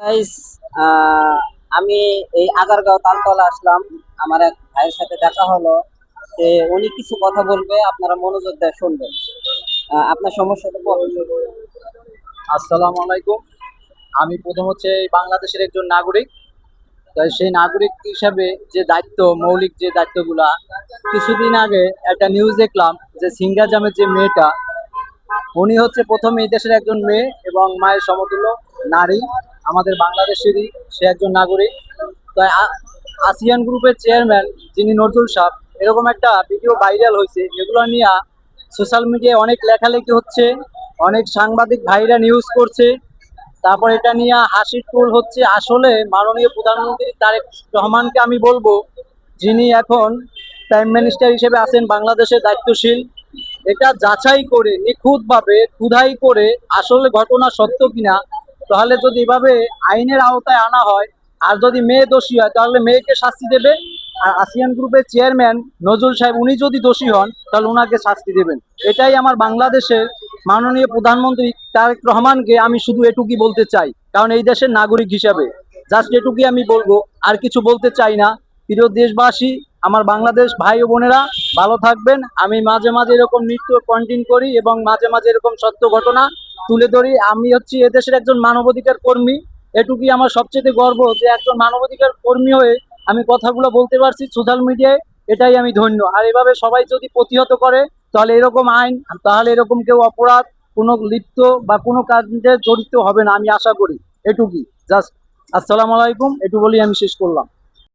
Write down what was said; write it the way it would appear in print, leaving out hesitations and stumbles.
Guys, আমি এই আগারগাঁও তালতলা আসলাম। আমার এক ভাইয়ের সাথে দেখা হলো। উনি কিছু কথা বলবে, আপনারা মনোযোগ দিয়ে শুনবেন। আপনার সমস্যাটা বলুন। আসসালামু আলাইকুম। আমি প্রথম হচ্ছে এই বাংলাদেশের একজন নাগরিক। তাই সেই নাগরিক হিসাবে যে দায়িত্ব, মৌলিক যে দায়িত্বগুলা, কিছুদিন আগে একটা নিউজ দেখলাম যে সিঙ্গাজামের যে মেয়েটা, উনি হচ্ছে প্রথমে এই দেশের একজন মেয়ে এবং মায়ের সমতুল্য নারী, আমাদের বাংলাদেশেরই সে একজন নাগরিক। তাই আসিয়ান গ্রুপের চেয়ারম্যান যিনি নজরুল সাহেব, এরকম একটা ভিডিও ভাইরাল হয়েছে। এগুলো নিয়ে সোশ্যাল মিডিয়ায় অনেক লেখালেখি হচ্ছে, অনেক সাংবাদিক ভাইরা নিউজ করছে। তারপর এটা নিয়ে হাসির টুল হচ্ছে। আসলে মাননীয় প্রধানমন্ত্রী তারেক রহমানকে আমি বলবো, যিনি এখন প্রাইম মিনিস্টার হিসেবে আছেন, বাংলাদেশের দায়িত্বশীল, এটা যাচাই করে নিখুঁতভাবে খুদাই করে আসলে ঘটনা সত্য কিনা, তাহলে যদি এভাবে আইনের আওতায় আনা হয়, আর যদি মেয়ে দোষী হয় তাহলে মেয়েকে শাস্তি দেবে। আর আসিয়ান গ্রুপের চেয়ারম্যান নজরুল সাহেব উনি যদি দোষী হন তাহলে ওনাকে শাস্তি দেবেন। এটাই আমার বাংলাদেশের মাননীয় প্রধানমন্ত্রী তারেক রহমানকে আমি শুধু এটুকুই বলতে চাই, কারণ এই দেশের নাগরিক হিসাবে জাস্ট এটুকুই আমি বলবো, আর কিছু বলতে চাই না। প্রিয় দেশবাসী, আমার বাংলাদেশ ভাই ও বোনেরা, ভালো থাকবেন। আমি মাঝে মাঝে এরকম নৃত্য কন্টেন্ট করি এবং মাঝে মাঝে এরকম সত্য ঘটনা তুলে ধরি। আমি হচ্ছি এদেশের একজন মানবাধিকার কর্মী। এটুকুই আমার সবচেয়ে গর্ব যে একজন মানবাধিকার কর্মী হয়ে আমি কথাগুলো বলতে পারছি সোশ্যাল মিডিয়ায়। এটাই আমি ধন্য। আর এভাবে সবাই যদি প্রতিহত করে তাহলে এরকম আইন, তাহলে এরকম কেউ অপরাধ কোনো লিপ্ত বা কোনো কাজে জড়িত হবে না, আমি আশা করি। এটুকুই জাস্ট। আসসালামু আলাইকুম, এটু বলি আমি শেষ করলাম।